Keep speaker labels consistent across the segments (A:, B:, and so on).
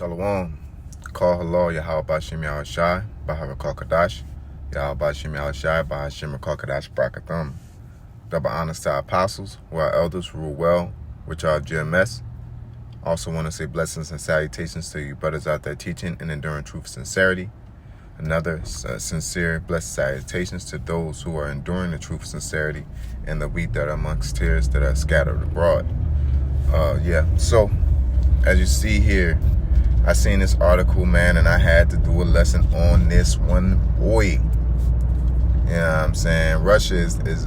A: Shalom. Call hello, Yahweh Bashim Yahweh Shai, Bahara Kadash, Yahweh Bashim Yahweh Shai, Bahashim Kadash Brakatham. Double honors to our apostles, who are elders who rule well, which are GMS. Also want to say blessings and salutations to you brothers out there teaching and enduring truth and sincerity. Another sincere blessed salutations to those who are enduring the truth and sincerity and the wheat that are amongst tears that are scattered abroad. So as you see here, I seen this article, man, and I had to do a lesson on this one, boy. You know what I'm saying? Russia is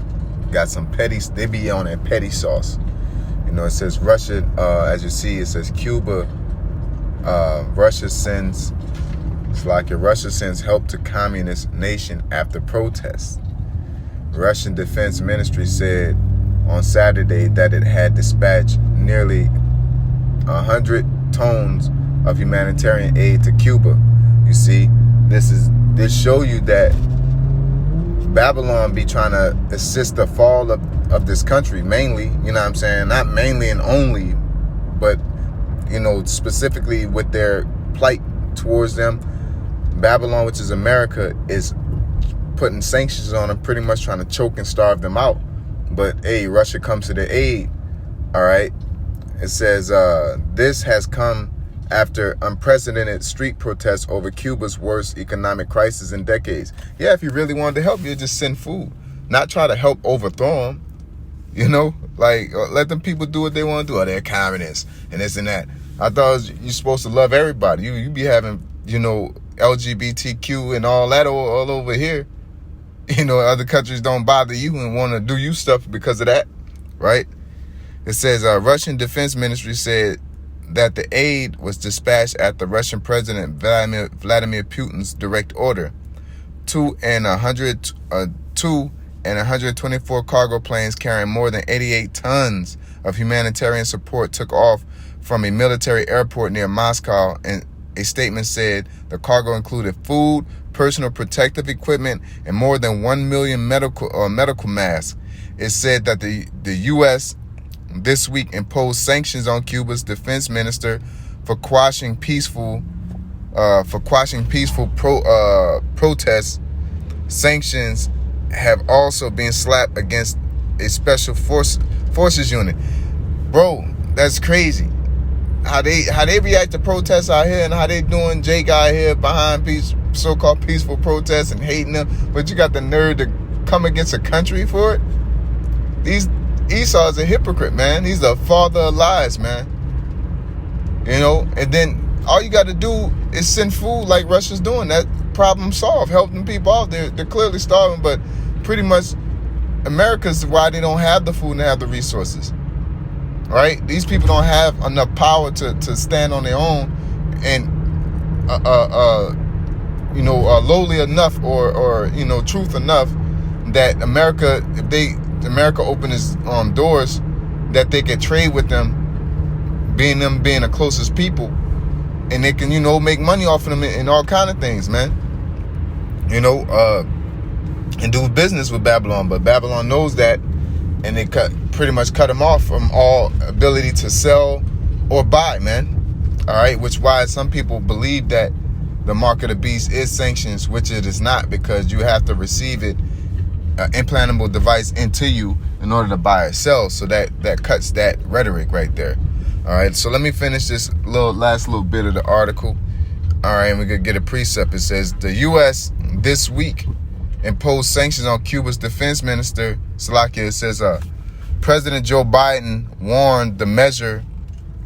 A: got some petty, they be on that petty sauce. You know, it says Russia, as you see, it says Cuba, Russia sends help to communist nation after protests. Russian Defense Ministry said on Saturday that it had dispatched nearly 100 tons of humanitarian aid to Cuba. You see, this show you that Babylon be trying to assist the fall of this country, mainly, you know what I'm saying? Not mainly and only, but, you know, specifically with their plight towards them. Babylon, which is America, is putting sanctions on them, pretty much trying to choke and starve them out. But, hey, Russia comes to their aid, all right? It says, this has come after unprecedented street protests over Cuba's worst economic crisis in decades. Yeah, if you really wanted to help, you just send food, not try to help overthrow them. You know, like, let them people do what they want to do. Oh, they're communists and this and that. I thought you're supposed to love everybody. You be having, you know, LGBTQ and all that all over here. You know, other countries don't bother you and want to do you stuff because of that, right? It says Russian Defense Ministry said that the aid was dispatched at the Russian President Vladimir Putin's direct order. 124 cargo planes carrying more than 88 tons of humanitarian support took off from a military airport near Moscow, and a statement said the cargo included food, personal protective equipment, and more than 1 million medical masks. It said that the U.S. this week imposed sanctions on Cuba's defense minister for quashing peaceful protests. Sanctions have also been slapped against a special forces unit. Bro, that's crazy. How they react to protests out here and how they doing Jake out here behind so-called peaceful protests and hating them, but you got the nerve to come against a country for it? Esau is a hypocrite, man. He's the father of lies, man. You know, and then all you got to do is send food like Russia's doing. That problem solved, helping people out. They're clearly starving, but pretty much America's why they don't have the food and have the resources, right? These people don't have enough power to stand on their own and, lowly enough or truth enough that America, if America opened its doors, that they could trade with them being the closest people, and they can, make money off of them in all kind of things, man. And do business with Babylon. But Babylon knows that, and they pretty much cut them off from all ability to sell or buy, man. All right, which why some people believe that the mark of the beast is sanctions, which it is not, because you have to receive it, implantable device into you in order to buy or sell. So that cuts that rhetoric right there. All right, so let me finish this last little bit of the article. All right, and we're gonna get a precept. It says the U.S. this week imposed sanctions on Cuba's defense minister. Slovakia, it says President Joe Biden warned the measure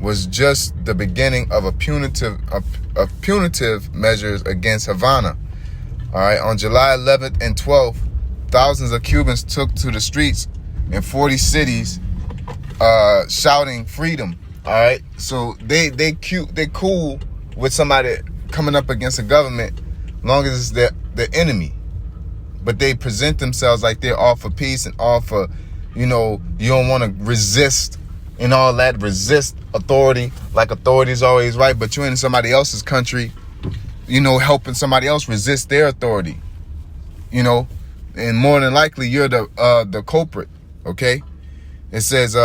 A: was just the beginning of punitive measures against Havana. All right, on July 11th and 12th, thousands of Cubans took to the streets in 40 cities, shouting freedom. All right, so they cool with somebody coming up against the government, long as it's the enemy. But they present themselves like they're all for peace and all for, you don't want to resist and all that. Resist authority, like authority's always right. But you're in somebody else's country, helping somebody else resist their authority, and more than likely you're the culprit. Okay. It says,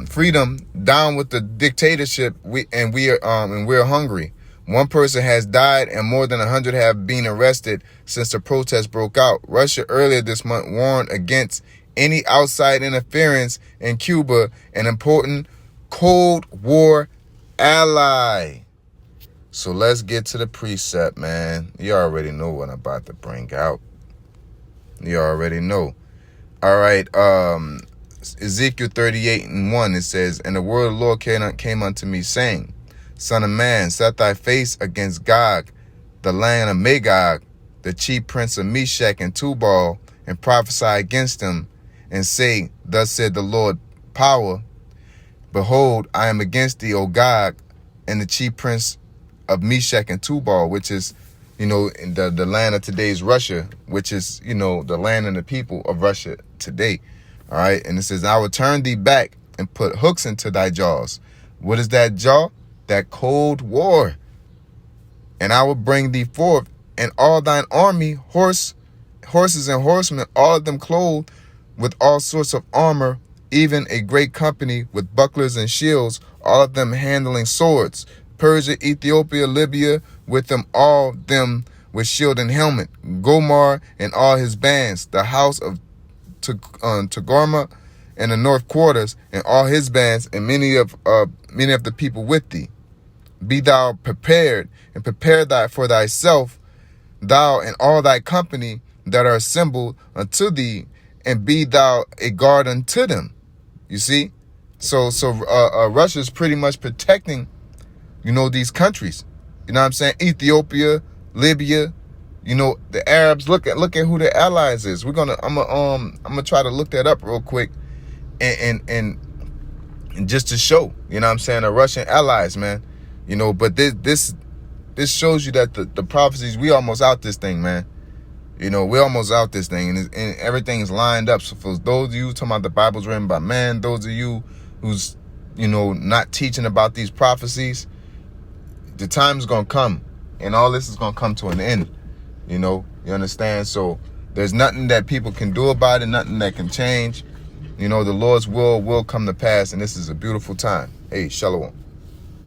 A: freedom, down with the dictatorship. We're hungry. One person has died and more than 100 have been arrested since the protests broke out. Russia earlier this month warned against any outside interference in Cuba, an important Cold War ally. So let's get to the precept, man. You already know what I'm about to bring out. You already know. All right. Ezekiel 38:1, it says, "And the word of the Lord came unto me, saying, Son of man, set thy face against Gog, the land of Magog, the chief prince of Meshach and Tubal, and prophesy against him, and say, Thus said the Lord power, Behold, I am against thee, O Gog, and the chief prince of Meshach and Tubal," which is, in the land of today's Russia, which is, the land and the people of Russia today. All right. And it says, "I will turn thee back and put hooks into thy jaws." What is that jaw? That Cold War. "And I will bring thee forth, and all thine army, horses and horsemen, all of them clothed with all sorts of armor, even a great company with bucklers and shields, all of them handling swords. Persia, Ethiopia, Libya, with them all them with shield and helmet. Gomar and all his bands, the house of Togarma and the north quarters, and all his bands, and many of the people with thee. Be thou prepared, and prepare for thyself, thou and all thy company that are assembled unto thee, and be thou a guard unto them." You see, so Russia's pretty much protecting, these countries. You know what I'm saying? Ethiopia, Libya, the Arabs. Look at who their allies is. I'm gonna try to look that up real quick, and just to show, what I'm saying, the Russian allies, man. But this shows you that the prophecies, we almost out this thing, man. We're almost out this thing, and everything's lined up. So for those of you talking about the Bible's written by man, those of you who's not teaching about these prophecies, the time's gonna come, and all this is gonna come to an end. You understand? So there's nothing that people can do about it, nothing that can change. The Lord's will come to pass, and this is a beautiful time. Hey, shalom.